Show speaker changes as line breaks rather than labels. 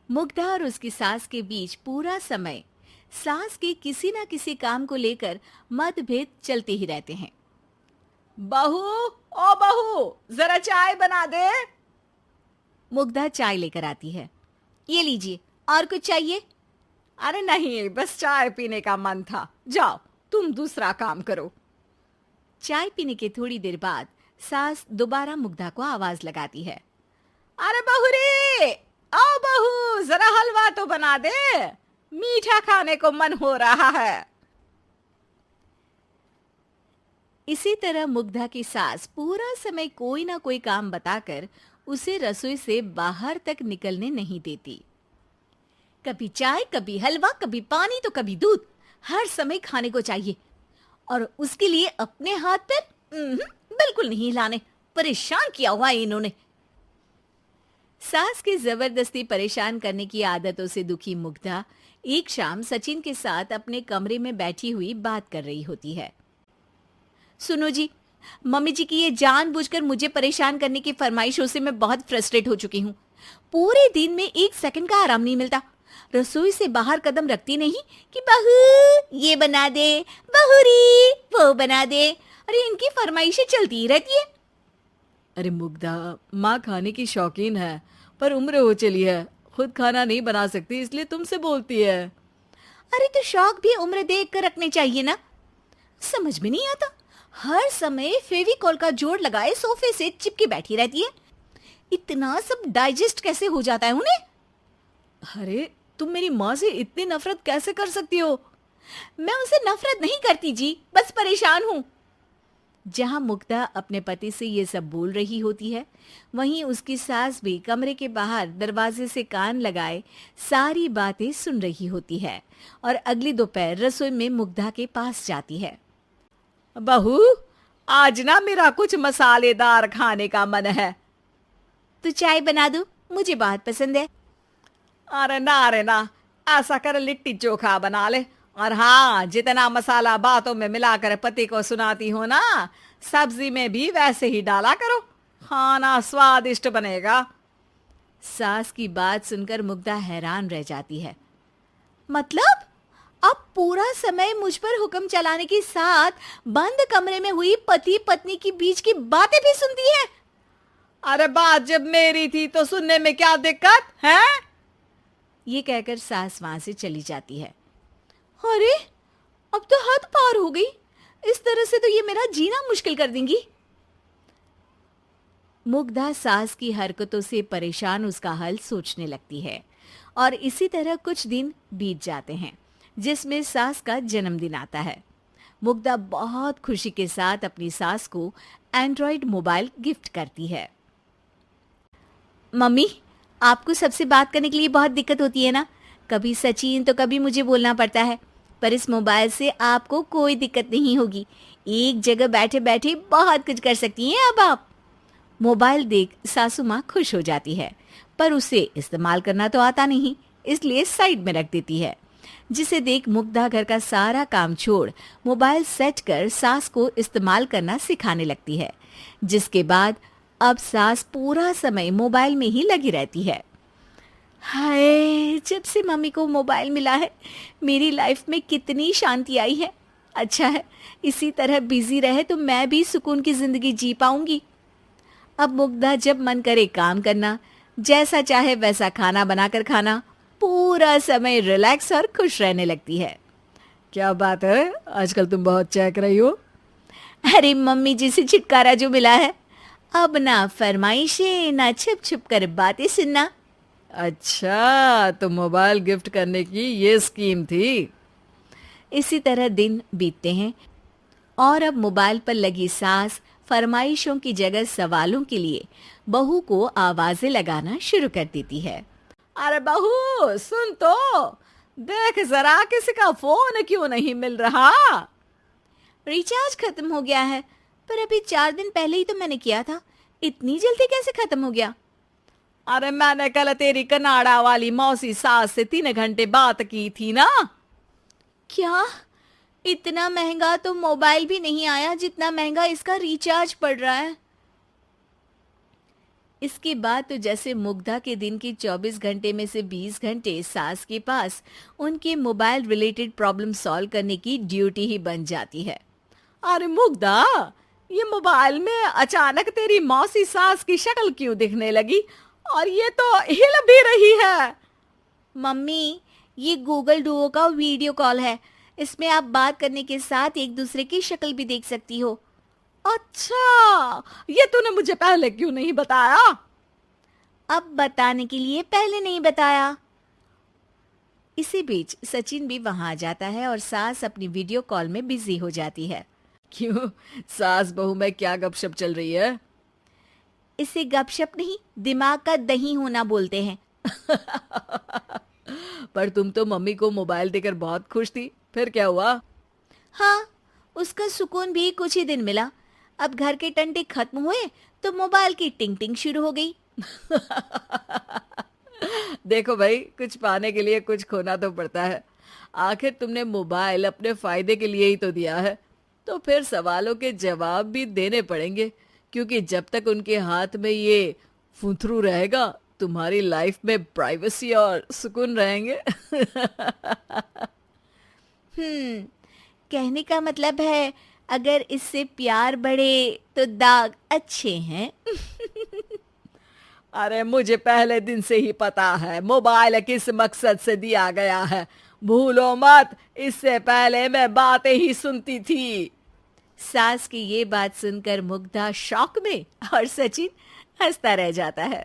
मुग्धा और उसकी सास के बीच पूरा समय सास के किसी ना किसी काम को लेकर मतभेद चलते ही रहते हैं।
बहू, ओ बहू, जरा चाय बना दे।
मुग्धा चाय लेकर आती है। ये लीजिए, और कुछ चाहिए?
अरे नहीं, बस चाय पीने का मन था। जाओ, तुम दूसरा काम करो।
चाय पीने के थोड़ी देर बाद सास दोबारा मुग्धा को आवाज लगाती है।
अरे बहू रे, आओ बहू, जरा हलवा तो बना दे, मीठा खाने को मन हो रहा है।
इसी तरह मुग्धा की सास पूरा समय कोई ना कोई काम बताकर उसे रसोई से बाहर तक निकलने नहीं देती। कभी चाय, कभी हलवा, कभी पानी तो कभी दूध, हर समय खाने को चाहिए और उसके लिए अपने हाथ पैर बिल्कुल नहीं हिलाने। परेशान किया हुआ है इन्होंने। सास की जबरदस्ती परेशान करने की आदतों से दुखी मुग्धा एक शाम सचिन के साथ अपने कमरे में बैठी हुई बात कर रही होती है। सुनो जी, मम्मी जी की ये जानबूझकर मुझे परेशान करने की फरमाइशों से मैं बहुत फ्रस्ट्रेट हो चुकी हूँ। पूरे दिन में एक सेकंड का आराम नहीं मिलता। रसोई से बाहर कदम रखती नहीं कि बहू ये बना दे, बहुरी वो बना दे। अरे इनकी फरमाइशें चलती ही रहती है।
अरे मुग्धा, माँ खाने की शौकीन है, पर उम्र हो चली है, खुद खाना नहीं बना सकती, इसलिए तुमसे बोलती है।
अरे तो शौक भी उम्र देख कर रखने चाहिए ना। समझ में नहीं आता, हर समय फेविकॉल का जोड़ लगाए सोफे से चिपकी बैठी रहती है। इतना सब डाइजेस्ट कैसे हो जाता है उन्हें?
अरे तुम मेरी माँ से इतनी नफरत कैसे कर सकती हो?
मैं उनसे नफरत नहीं करती जी, बस परेशान हूँ। जहां मुग्धा अपने पति से ये सब बोल रही होती है, वहीं उसकी सास भी कमरे के बाहर दरवाजे से कान लगाए सारी बातें सुन रही होती है और अगली दोपहर रसोई में मुग्धा के पास जाती है।
बहू, आज ना मेरा कुछ मसालेदार खाने का मन है।
तो चाय बना दो, मुझे बहुत पसंद है।
अरे ना, ऐसा कर लिट्टी चोखा बना ले। और हाँ, जितना मसाला बातों में मिलाकर पति को सुनाती हो ना, सब्जी में भी वैसे ही डाला करो, खाना स्वादिष्ट बनेगा।
सास की बात सुनकर मुग्धा हैरान रह जाती है। मतलब अब पूरा समय मुझ पर हुक्म चलाने के साथ बंद कमरे में हुई पति पत्नी की बीच की बातें भी सुनती है?
अरे बात जब मेरी थी तो सुनने में क्या दिक्कत है?
ये कहकर सास वहां से चली जाती है। अरे अब तो हद पार हो गई, इस तरह से तो ये मेरा जीना मुश्किल कर देंगी। मुग्धा सास की हरकतों से परेशान उसका हल सोचने लगती है और इसी तरह कुछ दिन बीत जाते हैं, जिसमें सास का जन्मदिन आता है। मुग्धा बहुत खुशी के साथ अपनी सास को एंड्रॉइड मोबाइल गिफ्ट करती है। मम्मी, आपको सबसे बात करने के लिए बहुत दिक्कत होती है ना, कभी सचिन तो कभी मुझे बोलना पड़ता है, पर इस मोबाइल से आपको कोई दिक्कत नहीं होगी। एक जगह बैठे बैठे बहुत कुछ कर सकती हैं अब आप। मोबाइल देख सासू माँ खुश हो जाती है, पर उसे इस्तेमाल करना तो आता नहीं, इसलिए साइड में रख देती है। जिसे देख मुग्धा घर का सारा काम छोड़ मोबाइल सेट कर सास को इस्तेमाल करना सिखाने लगती है, जिसके बाद अब सास पूरा समय मोबाइल में ही लगी रहती है। हाय, जब से मम्मी को मोबाइल मिला है मेरी लाइफ में कितनी शांति आई है। अच्छा है, इसी तरह बिजी रहे तो मैं भी सुकून की जिंदगी जी पाऊंगी। अब मुग्धा जब मन करे काम करना, जैसा चाहे वैसा खाना बनाकर खाना, पूरा समय रिलैक्स और खुश रहने लगती है।
क्या बात है, आजकल तुम बहुत चहक रही हो।
अरे मम्मी जी से छुटकारा जो मिला है, अब ना फरमाइशें ना छुप छुप कर बातें सुनना।
अच्छा, तो मोबाइल गिफ्ट करने की ये स्कीम थी।
इसी तरह दिन बीतते हैं और अब मोबाइल पर लगी सास फरमाइशों की जगह सवालों के लिए बहू को आवाजें लगाना शुरू कर देती है।
अरे बहू सुन तो, देख जरा किसी का फोन क्यों नहीं मिल रहा?
रिचार्ज खत्म हो गया है, पर अभी 4 दिन पहले ही तो मैंने किया था, इतनी जल्दी कैसे खत्म हो गया?
अरे मैंने कल तेरी कनाडा वाली मौसी सास से 3 घंटे बात की थी ना।
क्या? इतना महंगा तो मोबाइल भी नहीं आया जितना महंगा इसका रिचार्ज पड़ रहा है। इसके बाद तो जैसे मुग्धा के दिन के 24 घंटे में से 20 घंटे सास के पास उनके मोबाइल रिलेटेड प्रॉब्लम सॉल्व करने की ड्यूटी ही बन जाती है।
अरे मुग्धा, ये मोबाइल में अचानक तेरी मौसी सास की शक्ल क्यों दिखने लगी? और ये तो हिल भी रही है।
मम्मी, ये गूगल डुओ का वीडियो कॉल है। इसमें आप बात करने के साथ एक दूसरे की शक्ल भी देख सकती हो।
अच्छा, ये तूने मुझे पहले क्यों नहीं बताया?
अब बताने के लिए पहले नहीं बताया। इसी बीच सचिन भी वहां आ जाता है और सास अपनी वीडियो कॉल में बिजी हो जाती है।
क्यों, सास बहू में क्या गपशप चल रही है?
इसे गपशप नहीं, दिमाग का दही होना बोलते हैं।
पर तुम तो मम्मी को मोबाइल देकर बहुत खुश थी, फिर क्या हुआ?
हाँ, उसका सुकून भी कुछ ही दिन मिला। अब घर के टंटे खत्म हुए तो मोबाइल की टिंग टिंग शुरू हो गई।
देखो भाई, कुछ पाने के लिए कुछ खोना तो पड़ता है। आखिर तुमने मोबाइल अपने फायदे के लिए ही तो दिया है, तो फिर सवालों के जवाब भी देने पड़ेंगे, क्योंकि जब तक उनके हाथ में ये फुंथरू रहेगा, तुम्हारी लाइफ में प्राइवेसी और सुकून रहेंगे।
कहने का मतलब है अगर इससे प्यार बढ़े तो दाग अच्छे हैं।
अरे मुझे पहले दिन से ही पता है मोबाइल किस मकसद से दिया गया है। भूलो मत, इससे पहले मैं बातें ही सुनती थी।
सास की ये बात सुनकर मुग्धा शॉक में और सचिन हंसता रह जाता है।